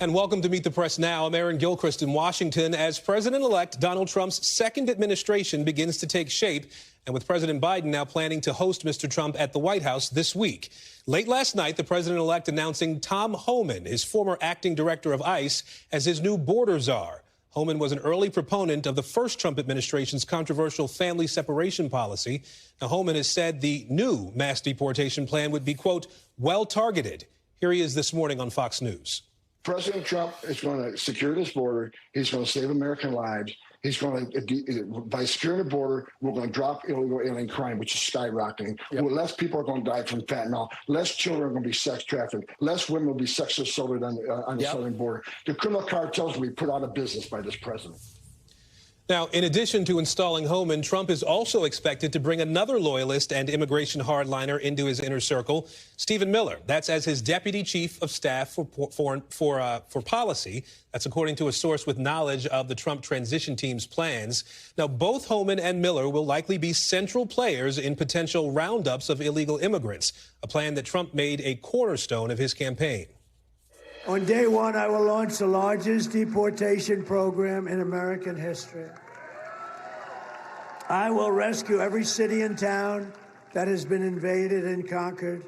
And welcome to Meet the Press Now. I'm Aaron Gilchrist in Washington as President-elect Donald Trump's second administration begins to take shape, and with President Biden now planning to host Mr. Trump at the White House this week. Late last night, the president-elect announcing Tom Homan, his former acting director of ICE, as his new border czar. Homan was an early proponent of the first Trump administration's controversial family separation policy. Now, Homan has said the new mass deportation plan would be, quote, well-targeted. Here he is this morning on Fox News. President Trump is going to secure this border. He's going to save American lives. He's going to, by securing the border, we're going to drop illegal alien crime, which is skyrocketing. Yep. Less people are going to die from fentanyl. Less children are going to be sex trafficked. Less women will be sexually assaulted on the southern border. The criminal cartels will be put out of business by this president. Now, in addition to installing Homan, Trump is also expected to bring another loyalist and immigration hardliner into his inner circle, Stephen Miller. That's as his deputy chief of staff for policy. That's according to a source with knowledge of the Trump transition team's plans. Now, both Homan and Miller will likely be central players in potential roundups of illegal immigrants, a plan that Trump made a cornerstone of his campaign. On day one, I will launch the largest deportation program in American history. I will rescue every city and town that has been invaded and conquered.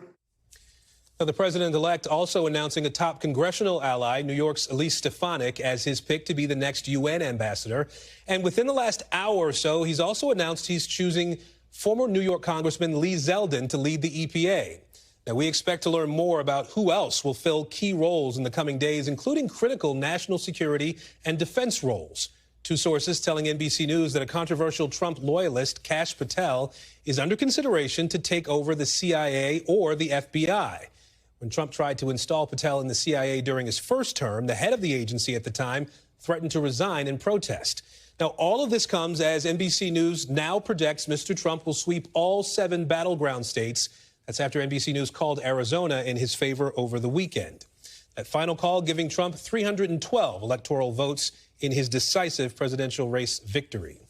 Now, the president-elect also announcing a top congressional ally, New York's Elise Stefanik, as his pick to be the next UN ambassador. And within the last hour or so, he's also announced he's choosing former New York Congressman Lee Zeldin to lead the EPA. Now, we expect to learn more about who else will fill key roles in the coming days, including critical national security and defense roles. Two sources telling NBC News that a controversial Trump loyalist, Kash Patel, is under consideration to take over the CIA or the FBI. When Trump tried to install Patel in the CIA during his first term, the head of the agency at the time threatened to resign in protest. Now, all of this comes as NBC News now projects Mr. Trump will sweep all 7 battleground states. That's after NBC News called Arizona in his favor over the weekend. That final call giving Trump 312 electoral votes in his decisive presidential race victory.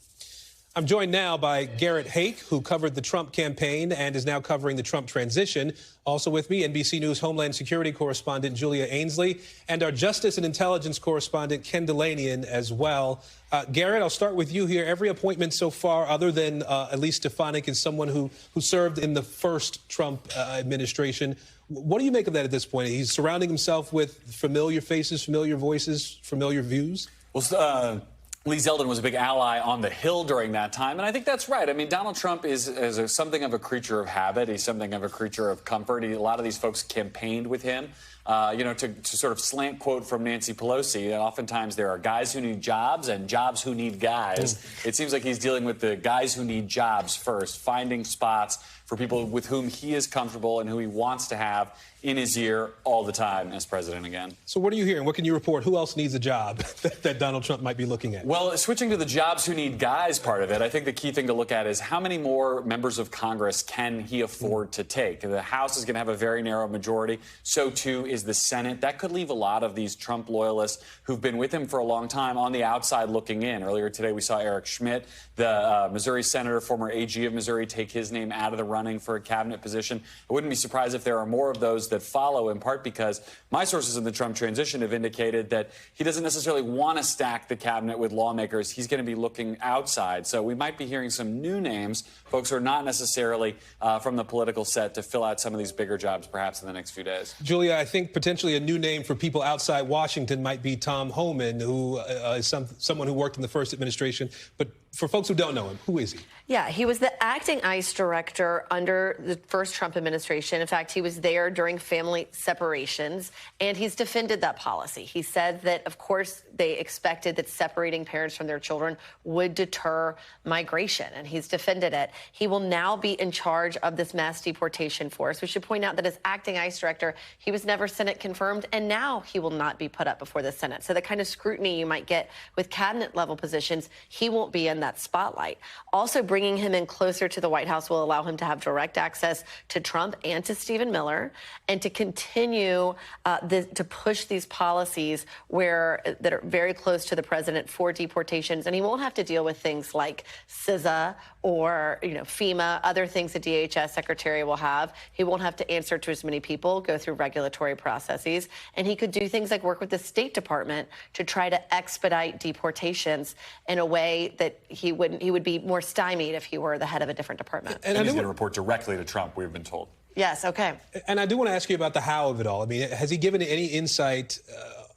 I'm joined now by Garrett Haake, who covered the Trump campaign and is now covering the Trump transition. Also with me, NBC News Homeland Security correspondent Julia Ainsley and our Justice and Intelligence correspondent Ken Dilanian as well. Garrett, I'll start with you here. Every appointment so far, other than Elise Stefanik, is someone who served in the first Trump administration. What do you make of that at this point? He's surrounding himself with familiar faces, familiar voices, familiar views? Well, Lee Zeldin was a big ally on the Hill during that time, and I think that's right. I mean, Donald Trump is something of a creature of habit. He's something of a creature of comfort. A lot of these folks campaigned with him. To sort of slant quote from Nancy Pelosi, oftentimes there are guys who need jobs and jobs who need guys. It seems like he's dealing with the guys who need jobs first, finding spots for people with whom he is comfortable and who he wants to have in his ear all the time as president again. So what are you hearing? What can you report? Who else needs a job that Donald Trump might be looking at? Well, switching to the jobs who need guys part of it, I think the key thing to look at is how many more members of Congress can he afford to take? The House is going to have a very narrow majority. So, too, is the Senate. That could leave a lot of these Trump loyalists who've been with him for a long time on the outside looking in. Earlier today, we saw Eric Schmidt, the Missouri senator, former AG of Missouri, take his name out of the running for a cabinet position. I wouldn't be surprised if there are more of those that follow, in part because my sources in the Trump transition have indicated that he doesn't necessarily want to stack the cabinet with lawmakers. He's going to be looking outside. So we might be hearing some new names, folks who are not necessarily from the political set, to fill out some of these bigger jobs perhaps in the next few days. Julia, I think potentially a new name for people outside Washington might be Tom Homan, who is someone who worked in the first administration. But for folks who don't know him, who is he? Yeah, he was the acting ICE director under the first Trump administration. In fact, he was there during family separations, and he's defended that policy. He said that, of course, they expected that separating parents from their children would deter migration, and he's defended it. He will now be in charge of this mass deportation force. We should point out that as acting ICE director, he was never Senate confirmed, and now he will not be put up before the Senate. So the kind of scrutiny you might get with cabinet-level positions, he won't be in that spotlight. Also, bringing him in closer to the White House will allow him to have direct access to Trump and to Stephen Miller, and to continue to push these policies that are very close to the president for deportations. And he won't have to deal with things like CISA or, FEMA, other things the DHS secretary will have. He won't have to answer to as many people, go through regulatory processes, and he could do things like work with the State Department to try to expedite deportations in a way that he would be more stymied if he were the head of a different department. And he's going to report directly to Trump, we've been told. Yes, okay. And I do want to ask you about the how of it all. I mean, has he given any insight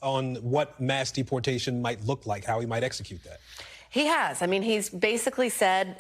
on what mass deportation might look like, how he might execute that? He has. I mean, he's basically said,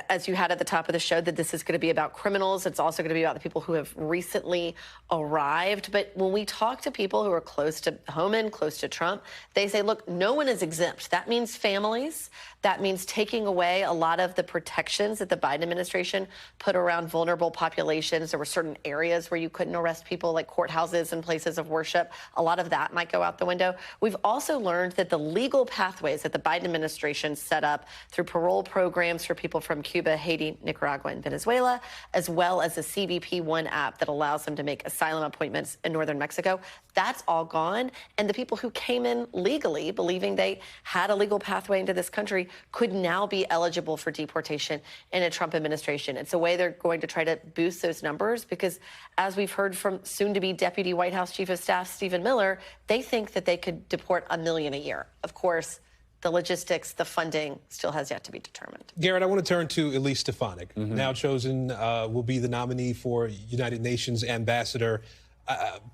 as you had at the top of the show, that this is going to be about criminals. It's also going to be about the people who have recently arrived. But when we talk to people who are close to Homan, close to Trump, they say, look, no one is exempt. That means families. That means taking away a lot of the protections that the Biden administration put around vulnerable populations. There were certain areas where you couldn't arrest people, like courthouses and places of worship. A lot of that might go out the window. We've also learned that the legal pathways that the Biden administration set up through parole programs for people from Cuba, Haiti, Nicaragua, and Venezuela, as well as the CBP-1 app that allows them to make asylum appointments in northern Mexico, that's all gone. And the people who came in legally, believing they had a legal pathway into this country, could now be eligible for deportation in a Trump administration. It's a way they're going to try to boost those numbers because, as we've heard from soon-to-be Deputy White House Chief of Staff Stephen Miller, they think that they could deport 1 million a year. Of course, the logistics, the funding still has yet to be determined. Garrett, I want to turn to Elise Stefanik, now chosen, will be the nominee for United Nations ambassador.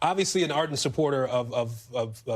Obviously an ardent supporter of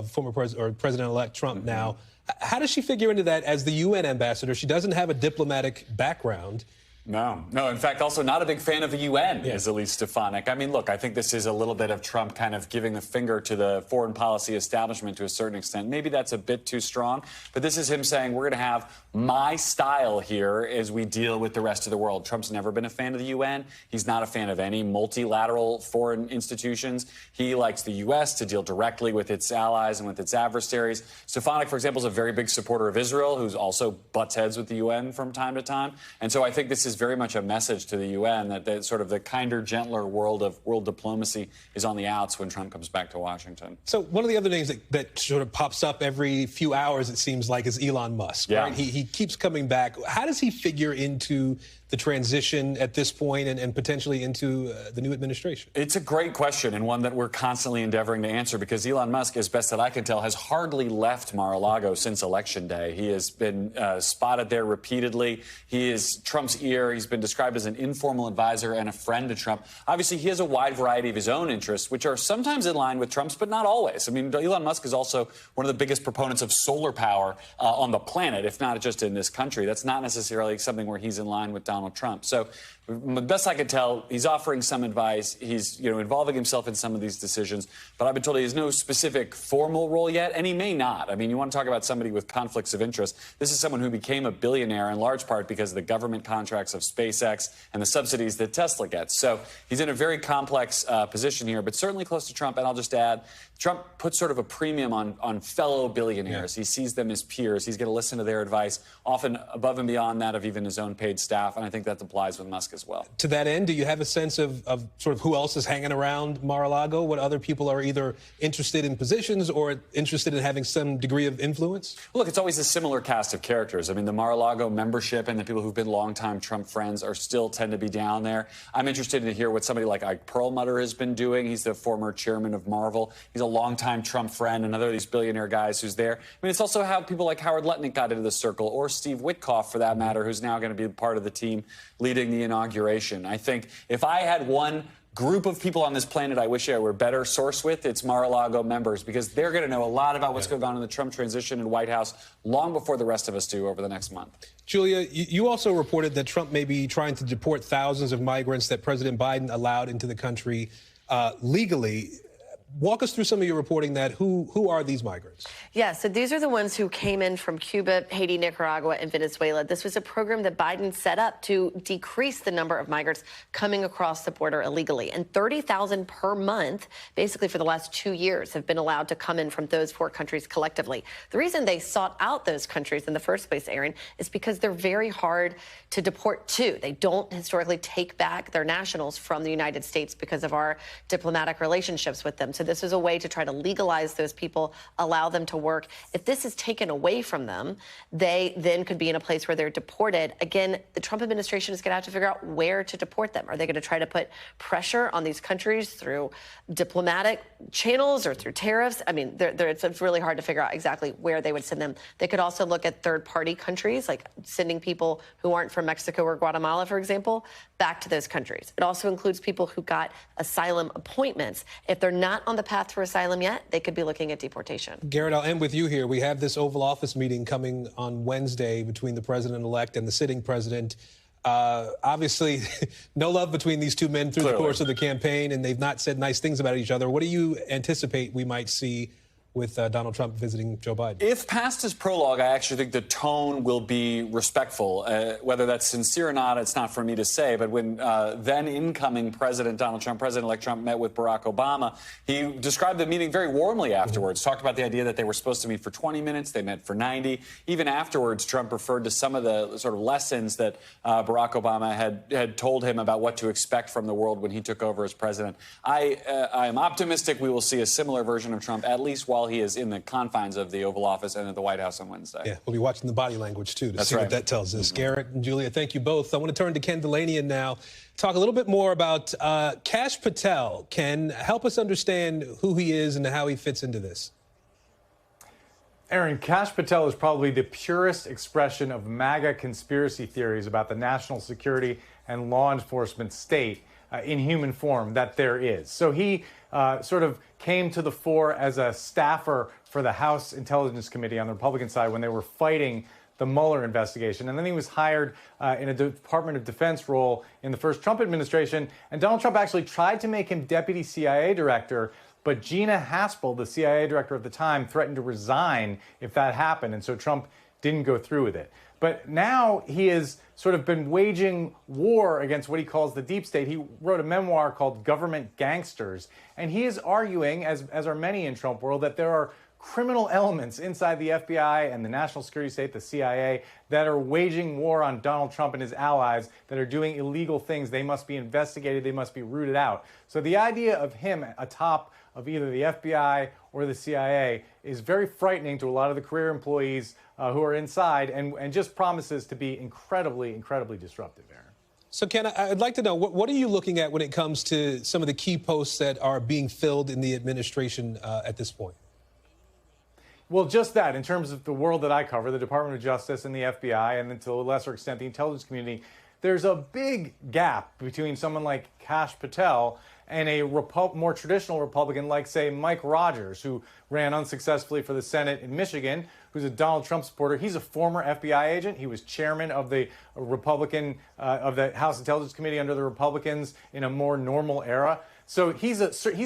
former President-elect Trump now. How does she figure into that as the UN ambassador? She doesn't have a diplomatic background. No. In fact, also not a big fan of the UN is Elise Stefanik. I mean, look, I think this is a little bit of Trump kind of giving the finger to the foreign policy establishment to a certain extent. Maybe that's a bit too strong, but this is him saying we're going to have my style here as we deal with the rest of the world. Trump's never been a fan of the UN. He's not a fan of any multilateral foreign institutions. He likes the U.S. to deal directly with its allies and with its adversaries. Stefanik, for example, is a very big supporter of Israel, who's also butts heads with the UN from time to time. And so I think this is very much a message to the UN that sort of the kinder, gentler world of world diplomacy is on the outs when Trump comes back to Washington. So one of the other names that sort of pops up every few hours, it seems like, is Elon Musk. Yeah. Right? He keeps coming back. How does he figure into the transition at this point and potentially into the new administration? It's a great question and one that we're constantly endeavoring to answer because Elon Musk, as best that I can tell, has hardly left Mar-a-Lago since Election Day. He has been spotted there repeatedly. He is Trump's ear. He's been described as an informal advisor and a friend to Trump. Obviously, he has a wide variety of his own interests, which are sometimes in line with Trump's, but not always. I mean, Elon Musk is also one of the biggest proponents of solar power on the planet, if not just in this country. That's not necessarily something where he's in line with Donald Trump. So, the best I could tell, he's offering some advice. He's, involving himself in some of these decisions. But I've been told he has no specific formal role yet, and he may not. I mean, you want to talk about somebody with conflicts of interest. This is someone who became a billionaire in large part because of the government contracts of SpaceX and the subsidies that Tesla gets. So he's in a very complex position here, but certainly close to Trump. And I'll just add, Trump puts sort of a premium on fellow billionaires. Yeah. He sees them as peers. He's going to listen to their advice, often above and beyond that of even his own paid staff. And I think that applies with Musk as well. To that end, do you have a sense of sort of who else is hanging around Mar-a-Lago? What other people are either interested in positions or interested in having some degree of influence? Well, look, it's always a similar cast of characters. I mean, the Mar-a-Lago membership and the people who've been longtime Trump friends are still tend to be down there. I'm interested to hear what somebody like Ike Perlmutter has been doing. He's the former chairman of Marvel. He's a longtime Trump friend, another of these billionaire guys who's there. I mean, it's also how people like Howard Lutnick got into the circle, or Steve Witkoff, for that matter, who's now going to be part of the team leading the inauguration. I think if I had one group of people on this planet I wish I were better sourced with, it's Mar-a-Lago members, because they're going to know a lot about what's going on in the Trump transition in White House long before the rest of us do over the next month. Julia, you also reported that Trump may be trying to deport thousands of migrants that President Biden allowed into the country legally. Walk us through some of your reporting that who are these migrants? Yeah, so these are the ones who came in from Cuba, Haiti, Nicaragua, and Venezuela. This was a program that Biden set up to decrease the number of migrants coming across the border illegally. And 30,000 per month, basically for the last 2 years, have been allowed to come in from those 4 countries collectively. The reason they sought out those countries in the first place, Aaron, is because they're very hard to deport to. They don't historically take back their nationals from the United States because of our diplomatic relationships with them. So this is a way to try to legalize those people, allow them to work. If this is taken away from them, they then could be in a place where they're deported. Again, the Trump administration is going to have to figure out where to deport them. Are they going to try to put pressure on these countries through diplomatic channels or through tariffs? I mean, it's really hard to figure out exactly where they would send them. They could also look at third-party countries, like sending people who aren't from Mexico or Guatemala, for example, back to those countries. It also includes people who got asylum appointments. If they're not on the path for asylum yet, they could be looking at deportation. Garrett, I'll end with you here. We have this Oval Office meeting coming on Wednesday between the president-elect and the sitting president. Obviously, no love between these two men through the course of the campaign, and they've not said nice things about each other. What do you anticipate we might see with Donald Trump visiting Joe Biden? If past his prologue, I actually think the tone will be respectful. Whether that's sincere or not, it's not for me to say. But when then incoming President Donald Trump, President-elect Trump, met with Barack Obama, he described the meeting very warmly afterwards, talked about the idea that they were supposed to meet for 20 minutes. They met for 90. Even afterwards, Trump referred to some of the sort of lessons that Barack Obama had told him about what to expect from the world when he took over as president. I am optimistic we will see a similar version of Trump, at least while he is in the confines of the Oval Office and at the White House on Wednesday. Yeah, we'll be watching the body language, too, to see right. what that tells us. Garrett and Julia, thank you both. I want to turn to Ken Dilanian now, talk a little bit more about Kash Patel. Ken, help us understand who he is and how he fits into this. Aaron, Kash Patel is probably the purest expression of MAGA conspiracy theories about the national security and law enforcement state in human form that there is. So he sort of came to the fore as a staffer for the House Intelligence Committee on the Republican side when they were fighting the Mueller investigation. And then he was hired in a Department of Defense role in the first Trump administration. And Donald Trump actually tried to make him deputy CIA director, but Gina Haspel, the CIA director at the time, threatened to resign if that happened. And so Trump didn't go through with it. But now he has sort of been waging war against what he calls the deep state. He wrote a memoir called Government Gangsters. And he is arguing, as are many in Trump world, that there are criminal elements inside the FBI and the national security state, the CIA, that are waging war on Donald Trump and his allies, that are doing illegal things. They must be investigated. They must be rooted out. So the idea of him atop of either the FBI or the CIA is very frightening to a lot of the career employees who are inside and just promises to be incredibly, incredibly disruptive, Aaron. So, Ken, I'd like to know, what are you looking at when it comes to some of the key posts that are being filled in the administration at this point? Well, just that, in terms of the world that I cover, the Department of Justice and the FBI, and then to a lesser extent, the intelligence community, there's a big gap between someone like Kash Patel and a more traditional Republican like, say, Mike Rogers, who ran unsuccessfully for the Senate in Michigan, who's a Donald Trump supporter. He's a former FBI agent. He was chairman of the Republican, of the House Intelligence Committee under the Republicans in a more normal era. So he's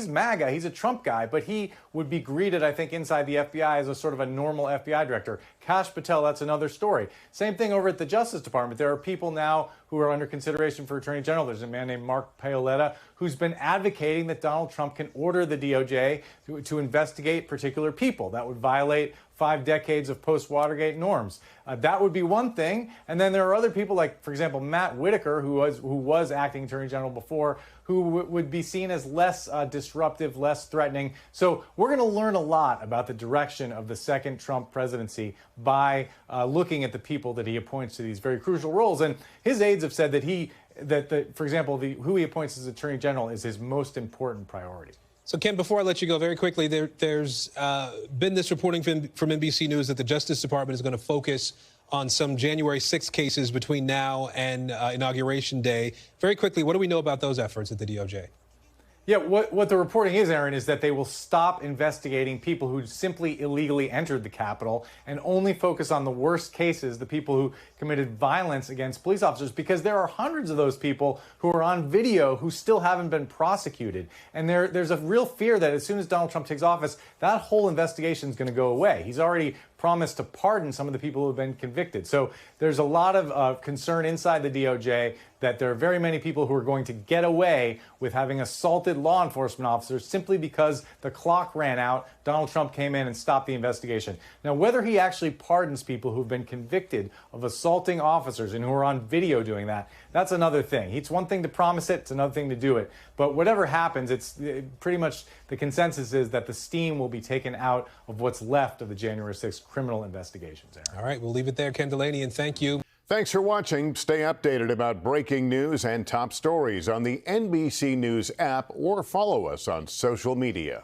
MAGA, he's a Trump guy, but he would be greeted, I think, inside the FBI as a sort of a normal FBI director. Kash Patel, that's another story. Same thing over at the Justice Department. There are people now who are under consideration for Attorney General. There's a man named Mark Paoletta who's been advocating that Donald Trump can order the DOJ to investigate particular people. That would violate 5 decades of post-Watergate norms. That would be one thing. And then there are other people like, for example, Matt Whitaker, who was acting Attorney General before, who would be seen as less disruptive, less threatening. So we're going to learn a lot about the direction of the second Trump presidency by looking at the people that he appoints to these very crucial roles. And his aides have said that for example, who he appoints as Attorney General is his most important priority. So, Ken, before I let you go, very quickly, there's been this reporting from NBC News that the Justice Department is going to focus on some January 6th cases between now and Inauguration Day. Very quickly, what do we know about those efforts at the DOJ? Yeah, what the reporting is, Aaron, is that they will stop investigating people who simply illegally entered the Capitol and only focus on the worst cases, the people who committed violence against police officers, because there are hundreds of those people who are on video who still haven't been prosecuted. And there's a real fear that as soon as Donald Trump takes office, that whole investigation is going to go away. He's already promised to pardon some of the people who have been convicted. So there's a lot of concern inside the DOJ that there are very many people who are going to get away with having assaulted law enforcement officers simply because the clock ran out. Donald Trump came in and stopped the investigation. Now, whether he actually pardons people who've been convicted of assaulting officers and who are on video doing that, that's another thing. It's one thing to promise it, it's another thing to do it. But whatever happens, it's pretty much the consensus is that the steam will be taken out of what's left of the January 6th criminal investigations, Aaron. All right, we'll leave it there. Ken Dilanian, thank you. Thanks for watching. Stay updated about breaking news and top stories on the NBC News app or follow us on social media.